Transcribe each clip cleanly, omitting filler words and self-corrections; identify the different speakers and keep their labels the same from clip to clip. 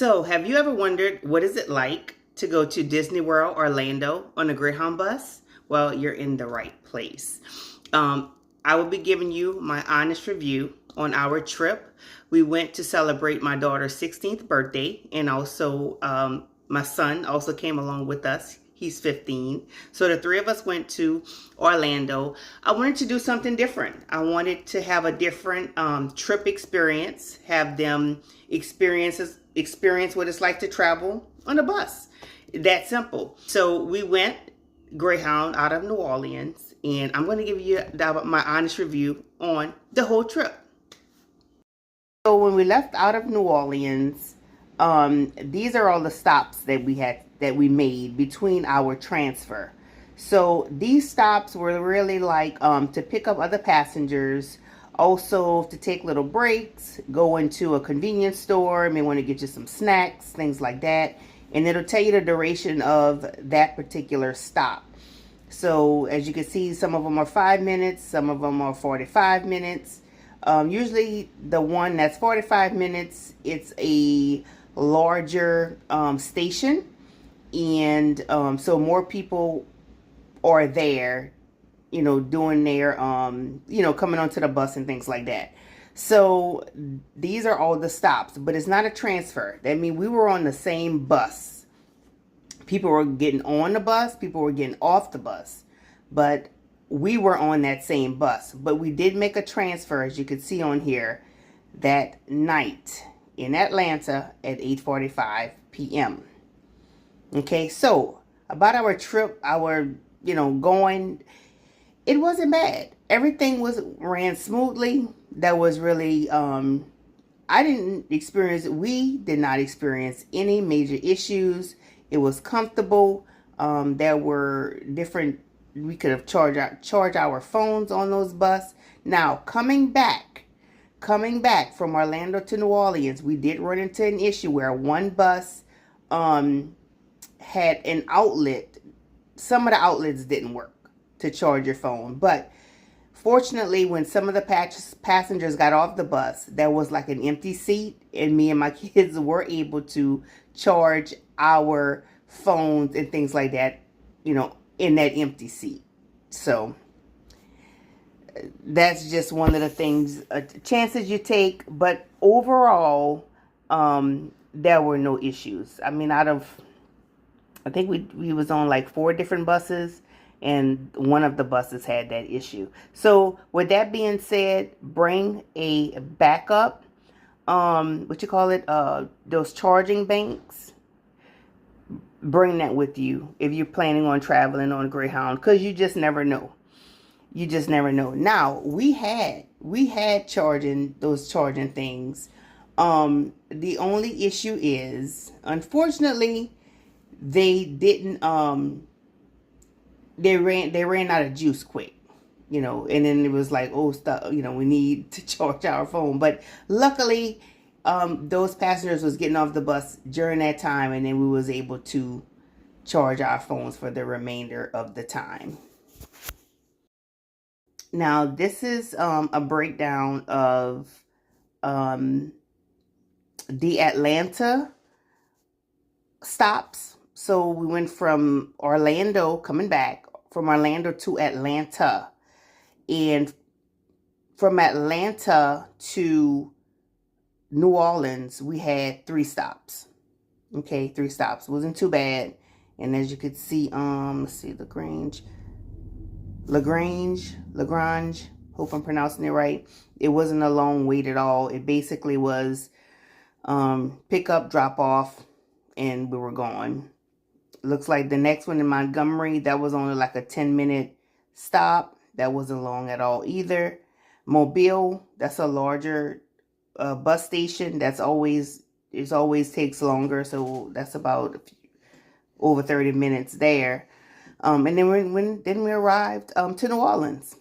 Speaker 1: So, have you ever wondered what is it like to go to Disney World Orlando on a Greyhound bus? Well, you're in the right place. I will be giving you my honest review on our trip. We went to celebrate my daughter's 16th birthday, and also my son also came along with us. He's 15. So the three of us went to Orlando. I wanted to do something different. I wanted to have a different trip experience, have them experience what it's like to travel on a bus. That simple. So we went Greyhound out of New Orleans, and I'm going to give you my honest review on the whole trip. So when we left out of New Orleans, these are all the stops that we made between our transfer. So these stops were really like to pick up other passengers, also to take little breaks, go into a convenience store, may want to get you some snacks, things like that. And it'll tell you the duration of that particular stop. So as you can see, some of them are 5 minutes, some of them are 45 minutes. Usually the one that's 45 minutes, it's a larger station. And so more people are there, doing their, coming onto the bus and things like that. So these are all the stops, but it's not a transfer. That means we were on the same bus. People were getting on the bus, people were getting off the bus, but we were on that same bus. But we did make a transfer, as you can see on here, that night in Atlanta at 8:45 p.m. Okay, so about our trip, going, it wasn't bad. Everything ran smoothly. That was really, we did not experience any major issues. It was comfortable. There were we could have charged our phones on those buses. Now, coming back from Orlando to New Orleans, we did run into an issue where one bus had an outlet. Some of the outlets didn't work to charge your phone, but fortunately, when some of the passengers got off the bus, there was like an empty seat, and me and my kids were able to charge our phones and things like that, in that empty seat. So that's just one of the things, chances you take. But overall, there were no issues. I mean, I think we was on like 4 different buses, and one of the buses had that issue. So with that being said, bring a backup, those charging banks. Bring that with you if you're planning on traveling on Greyhound, because you just never know. You just never know. Now, we had those charging things. The only issue is, unfortunately, they didn't they ran out of juice quick, and then it was like, oh, stuff, we need to charge our phone. But luckily, those passengers was getting off the bus during that time, and then we was able to charge our phones for the remainder of the time. Now, this is a breakdown of the Atlanta stops. So we went from Orlando, coming back from Orlando to Atlanta, and from Atlanta to New Orleans, we had 3 stops. Okay, 3 stops. Wasn't too bad. And as you could see, let's see, LaGrange, hope I'm pronouncing it right. It wasn't a long wait at all. It basically was pick up, drop off, and we were gone. Looks like the next one in Montgomery, that was only like a 10-minute stop. That wasn't long at all either. Mobile, that's a larger bus station. It always takes longer, so that's about over 30 minutes there. And then we arrived to New Orleans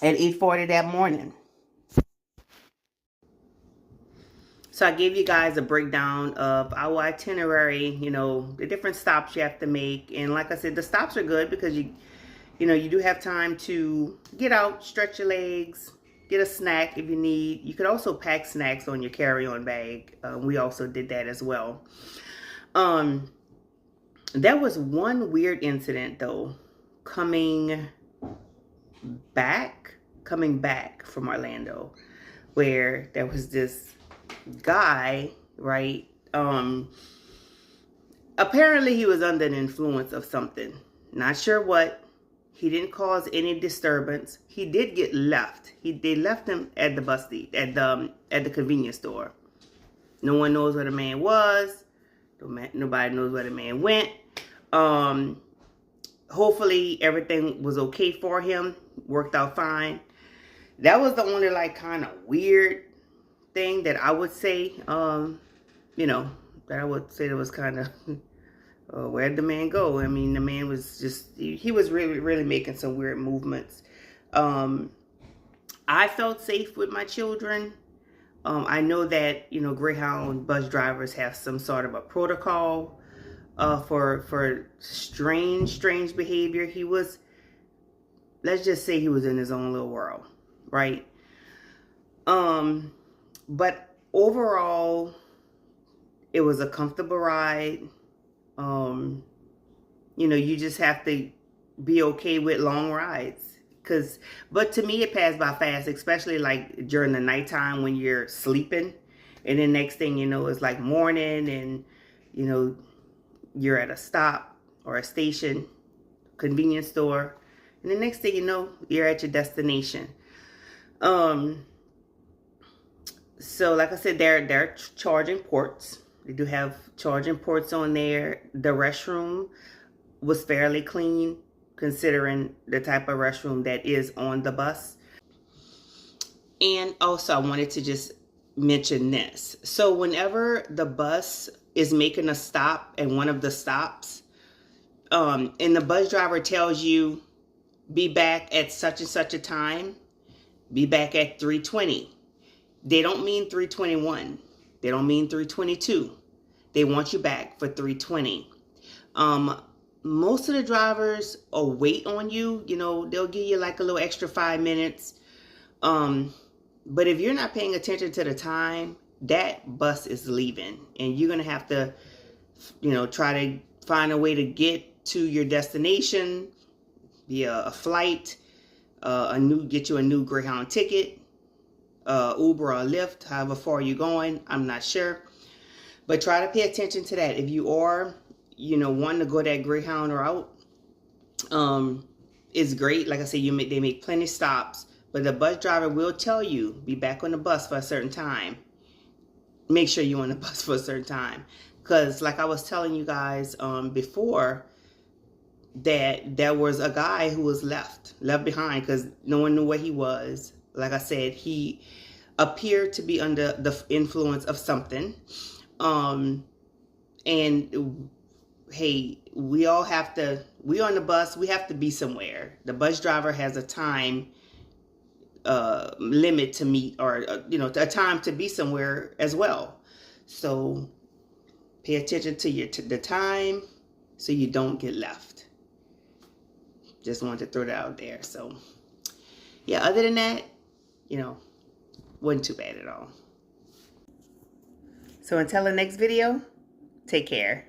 Speaker 1: at 8:40 that morning. So I gave you guys a breakdown of our itinerary, the different stops you have to make. And like I said, the stops are good because you do have time to get out, stretch your legs, get a snack if you need. You could also pack snacks on your carry-on bag. We also did that as well. There was one weird incident though, coming back from Orlando, where there was this guy, right? Apparently he was under the influence of something. Not sure what. He didn't cause any disturbance. He did get left. They left him at the bus at the convenience store. No one knows where the man was. Nobody knows where the man went. Hopefully everything was okay for him. Worked out fine. That was the only like kind of weird thing that I would say. You know, that I would say that was kind of where'd the man go? I mean, the man was just, he was really making some weird movements. I felt safe with my children. I know that, you know, Greyhound bus drivers have some sort of a protocol for strange behavior. He was, let's just say he was in his own little world, right? But overall, it was a comfortable ride. You know, you just have to be okay with long rides. But to me, it passed by fast, especially like during the nighttime when you're sleeping. And then next thing you know, it's like morning and, you know, you're at a stop or a station, convenience store. And the next thing you know, you're at your destination. So like I said, they're charging ports. They do have charging ports on there. The restroom was fairly clean considering the type of restroom that is on the bus. And also I wanted to just mention this. So whenever the bus is making a stop at one of the stops, and the bus driver tells you, be back at such and such a time, be back at 3:20. They don't mean 3:21. They don't mean 3:22. They want you back for 3:20. Most of the drivers will wait on you. You know, they'll give you like a little extra 5 minutes. But if you're not paying attention to the time, that bus is leaving. And you're going to have to, you know, try to find a way to get to your destination via a flight, get you a new Greyhound ticket, Uber or Lyft, however far you're going. I'm not sure. But try to pay attention to that. If you are, you know, wanting to go that Greyhound route, it's great. Like I said, they make plenty of stops. But the bus driver will tell you, be back on the bus for a certain time. Make sure you're on the bus for a certain time. Because like I was telling you guys before, that there was a guy who was left behind because no one knew where he was. Like I said, he appeared to be under the influence of something. And hey, we on the bus, we have to be somewhere. The bus driver has a time limit to meet, or you know, a time to be somewhere as well. So pay attention to the time so you don't get left. Just wanted to throw that out there. So yeah, other than that, you know, wasn't too bad at all. So until the next video, take care.